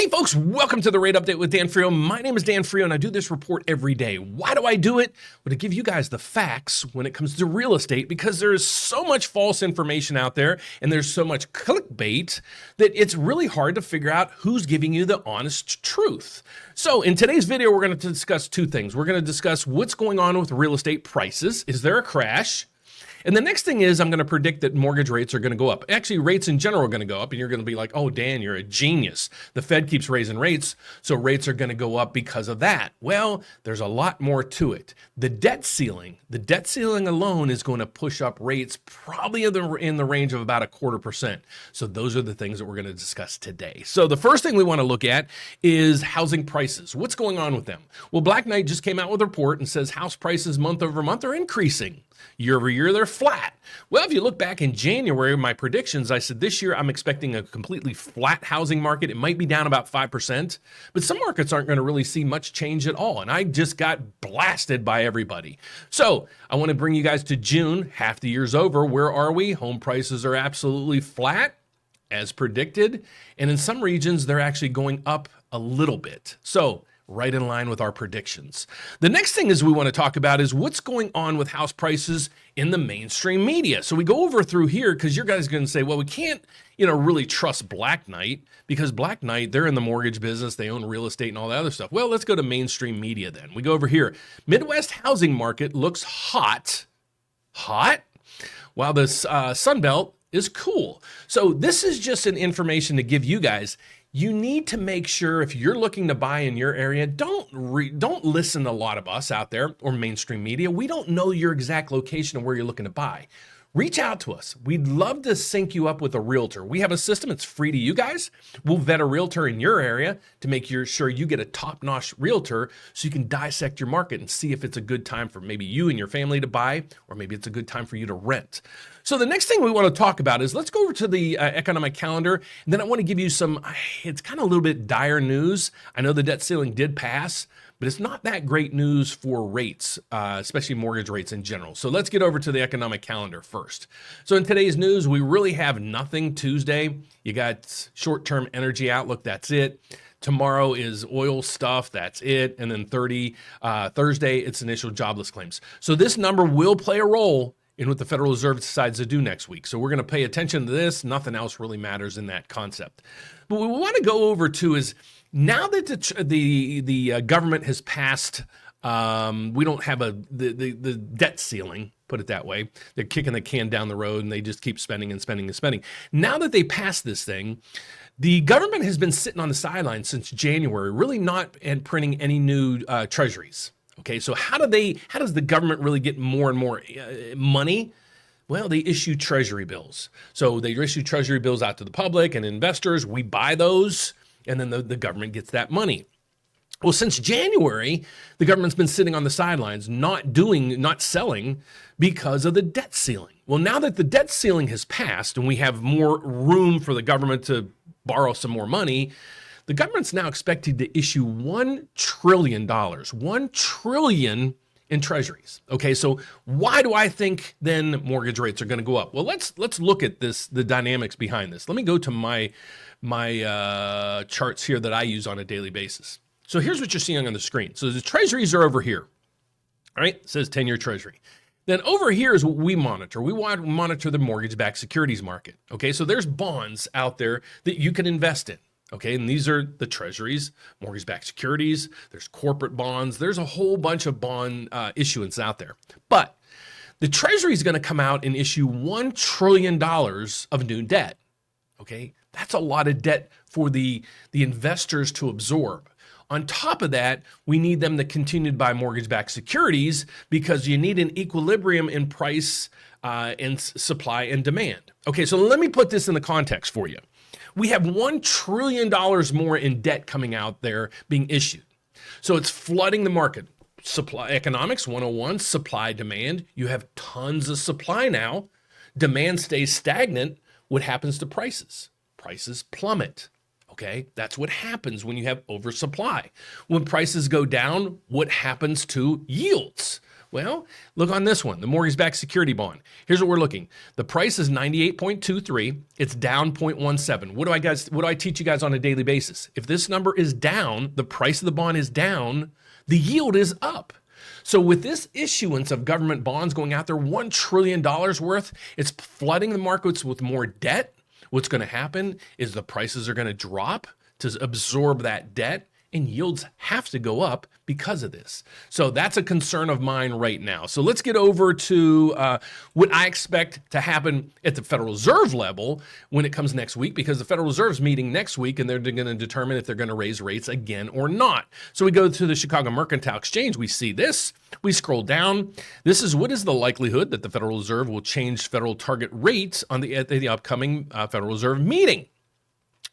Hey folks, welcome to the Rate Update with Dan Frio. My name is Dan Frio and I do this report every day. Why do I do it? Well, to give you guys the facts when it comes to real estate, because there is so much false information out there and there's so much clickbait that it's really hard to figure out who's giving you the honest truth. So in today's video, we're going to discuss two things. We're going to discuss what's going on with real estate prices. Is there a crash? And the next thing is I'm going to predict that mortgage rates are going to go up. Actually, rates in general are going to go up, and you're going to be like, oh, Dan, you're a genius. The Fed keeps raising rates, so rates are going to go up because of that. Well, there's a lot more to it. The debt ceiling alone is going to push up rates probably in the range of about 0.25%. So those are the things that we're going to discuss today. So the first thing we want to look at is housing prices. What's going on with them? Well, Black Knight just came out with a report and says house prices month over month are increasing. Year over year, they're flat. Well, if you look back in January, my predictions, I said this year I'm expecting a completely flat housing market. It might be down about 5%, but some markets aren't going to really see much change at all. And I just got blasted by everybody. So I want to bring you guys to June. Half the year's over. Where are we? Home prices are absolutely flat, as predicted. And in some regions, they're actually going up a little bit. So right in line with our predictions. The next thing is we want to talk about is what's going on with house prices in the mainstream media. So we go over through here because you guys are going to say, well, we can't, really trust Black Knight because Black Knight, they're in the mortgage business. They own real estate and all that other stuff. Well, let's go to mainstream media then. We go over here. Midwest housing market looks hot, while the Sun Belt is cool. So this is just an information to give you guys. You need to make sure if you're looking to buy in your area, don't listen to a lot of us out there or mainstream media. We don't know your exact location of where you're looking to buy. Reach out to us. We'd love to sync you up with a realtor. We have a system. It's free to you guys. We'll vet a realtor in your area to make sure you get a top-notch realtor so you can dissect your market and see if it's a good time for maybe you and your family to buy, or maybe it's a good time for you to rent. So the next thing we want to talk about is let's go over to the economic calendar. And then I want to give you it's kind of a little bit dire news. I know the debt ceiling did pass, but it's not that great news for rates, especially mortgage rates in general. So let's get over to the economic calendar first. So in today's news, we really have nothing Tuesday. You got short-term energy outlook, that's it. Tomorrow is oil stuff, that's it. And then Thursday, it's initial jobless claims. So this number will play a role in what the Federal Reserve decides to do next week. So we're going to pay attention to this. Nothing else really matters in that concept. But what we want to go over to is now that the government has passed, we don't have the debt ceiling, put it that way. They're kicking the can down the road and they just keep spending and spending and spending. Now that they passed this thing, the government has been sitting on the sidelines since January, really not printing any new treasuries. Okay, so how does the government really get more and more money? Well, they issue treasury bills. So they issue treasury bills out to the public and investors. We buy those, and then the government gets that money. Well, since January, the government's been sitting on the sidelines, not selling because of the debt ceiling. Well, now that the debt ceiling has passed and we have more room for the government to borrow some more money, the government's now expected to issue $1 trillion, $1 trillion in treasuries. Okay, so why do I think then mortgage rates are going to go up? Well, let's look at the dynamics behind this. Let me go to my charts here that I use on a daily basis. So here's what you're seeing on the screen. So the treasuries are over here. All right, it says 10-year treasury. Then over here is what we monitor. We want to monitor the mortgage-backed securities market. Okay, so there's bonds out there that you can invest in. Okay, and these are the treasuries, mortgage-backed securities, there's corporate bonds, there's a whole bunch of bond issuance out there. But the treasury is going to come out and issue $1 trillion of new debt. Okay, that's a lot of debt for the investors to absorb. On top of that, we need them to continue to buy mortgage-backed securities because you need an equilibrium in price and supply and demand. Okay, so let me put this in the context for you. We have $1 trillion more in debt coming out there being issued. So it's flooding the market. Supply economics 101, supply demand. You have tons of supply now. Demand stays stagnant. What happens to prices? Prices plummet. Okay, that's what happens when you have oversupply. When prices go down, what happens to yields? Well, look on this one, the mortgage-backed security bond. Here's what we're looking. The price is 98.23. It's down 0.17. What do I teach you guys on a daily basis? If this number is down, the price of the bond is down, the yield is up. So with this issuance of government bonds going out there, $1 trillion worth, it's flooding the markets with more debt. What's going to happen is the prices are going to drop to absorb that debt, and yields have to go up because of this. So that's a concern of mine right now. So let's get over to what I expect to happen at the Federal Reserve level when it comes next week, because the Federal Reserve's meeting next week and they're going to determine if they're going to raise rates again or not. So we go to the Chicago Mercantile Exchange. We see this. We scroll down. This is what is the likelihood that the Federal Reserve will change federal target rates at the upcoming Federal Reserve meeting.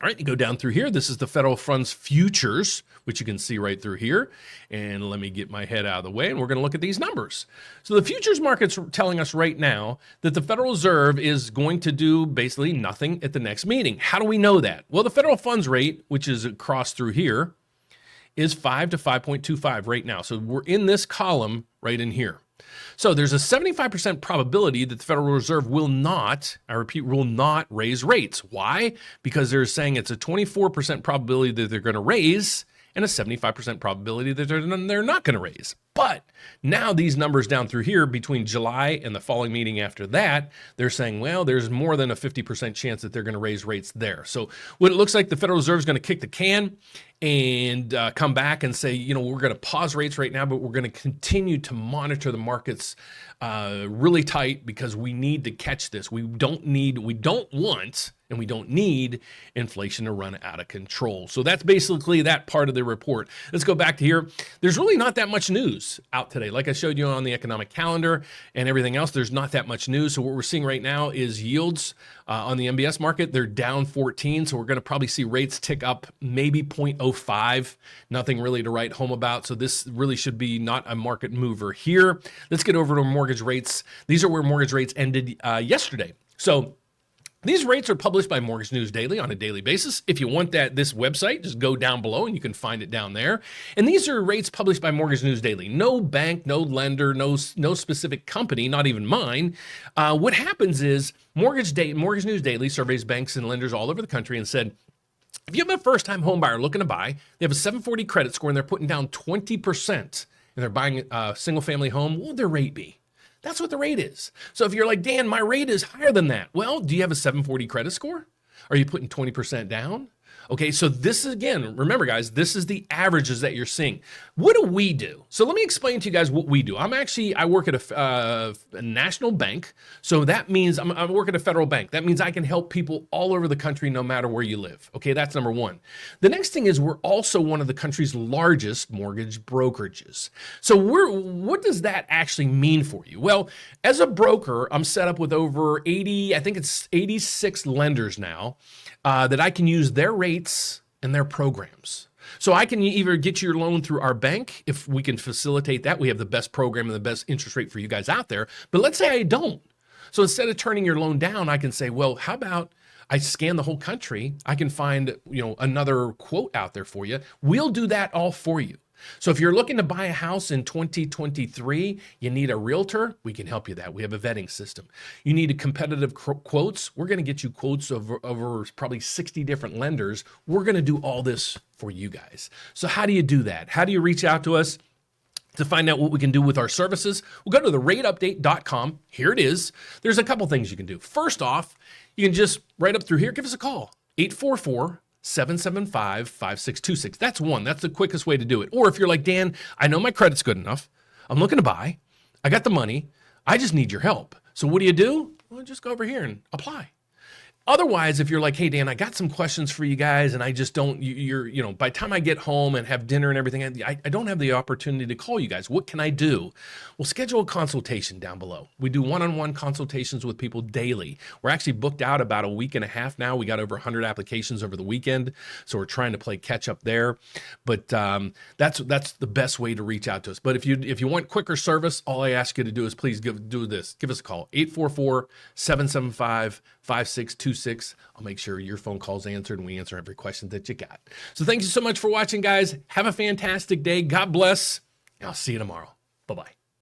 All right, you go down through here. This is the federal funds futures, which you can see right through here. And let me get my head out of the way, and we're going to look at these numbers. So the futures market's telling us right now that the Federal Reserve is going to do basically nothing at the next meeting. How do we know that? Well, the federal funds rate, which is across through here, is 5 to 5.25 right now. So we're in this column right in here. So there's a 75% probability that the Federal Reserve will not, I repeat, will not raise rates. Why? Because they're saying it's a 24% probability that they're going to raise and a 75% probability that they're not going to raise. But now these numbers down through here between July and the following meeting after that, they're saying, well, there's more than a 50% chance that they're going to raise rates there. So what it looks like, the Federal Reserve is going to kick the can and come back and say, you know, we're going to pause rates right now, but we're going to continue to monitor the markets really tight because we need to catch this. We don't want, and we don't need inflation to run out of control. So that's basically that part of the report. Let's go back to here. There's really not that much news out today. Like I showed you on the economic calendar and everything else, there's not that much news. So what we're seeing right now is yields on the MBS market. They're down 14. So we're going to probably see rates tick up maybe 0.05. Nothing really to write home about. So this really should be not a market mover here. Let's get over to mortgage rates. These are where mortgage rates ended yesterday. So these rates are published by Mortgage News Daily on a daily basis. If you want this website, just go down below and you can find it down there. And these are rates published by Mortgage News Daily. No bank, no lender, no specific company, not even mine. What happens is Mortgage News Daily surveys banks and lenders all over the country and said, if you have a first-time home buyer looking to buy, they have a 740 credit score and they're putting down 20% and they're buying a single-family home, what would their rate be? That's what the rate is. So if you're like, Dan, my rate is higher than that. Well, do you have a 740 credit score? Are you putting 20% down? Okay, so this is, again, remember guys, this is the averages that you're seeing. What do we do? So let me explain to you guys what we do. I work at a national bank. So that means I work at a federal bank. That means I can help people all over the country, no matter where you live. Okay, that's number one. The next thing is we're also one of the country's largest mortgage brokerages. So what does that actually mean for you? Well, as a broker, I'm set up with over 80, I think it's 86 lenders now that I can use their rates and their programs. So I can either get you your loan through our bank, if we can facilitate that. We have the best program and the best interest rate for you guys out there. But let's say I don't. So instead of turning your loan down, I can say, well, how about I scan the whole country? I can find, another quote out there for you. We'll do that all for you. So if you're looking to buy a house in 2023, you need a realtor, we can help you that. We have a vetting system. You need a competitive quotes. We're going to get you quotes over probably 60 different lenders. We're going to do all this for you guys. So how do you do that? How do you reach out to us to find out what we can do with our services? We'll go to therateupdate.com. Here it is. There's a couple things you can do. First off, you can just right up through here, give us a call, 844-775-5626. That's one. That's the quickest way to do it. Or if you're like, Dan, I know my credit's good enough. I'm looking to buy. I got the money. I just need your help. So what do? Well, just go over here and apply. Otherwise, if you're like, hey, Dan, I got some questions for you guys and I just don't, by the time I get home and have dinner and everything, I don't have the opportunity to call you guys. What can I do? Well, schedule a consultation down below. We do one-on-one consultations with people daily. We're actually booked out about a week and a half now. We got over 100 applications over the weekend, so we're trying to play catch up there. But that's the best way to reach out to us. But if you want quicker service, all I ask you to do is please do this. Give us a call, 844-775-5626. I'll make sure your phone call's answered and we answer every question that you got. So thank you so much for watching, guys. Have a fantastic day. God bless. I'll see you tomorrow. Bye-bye.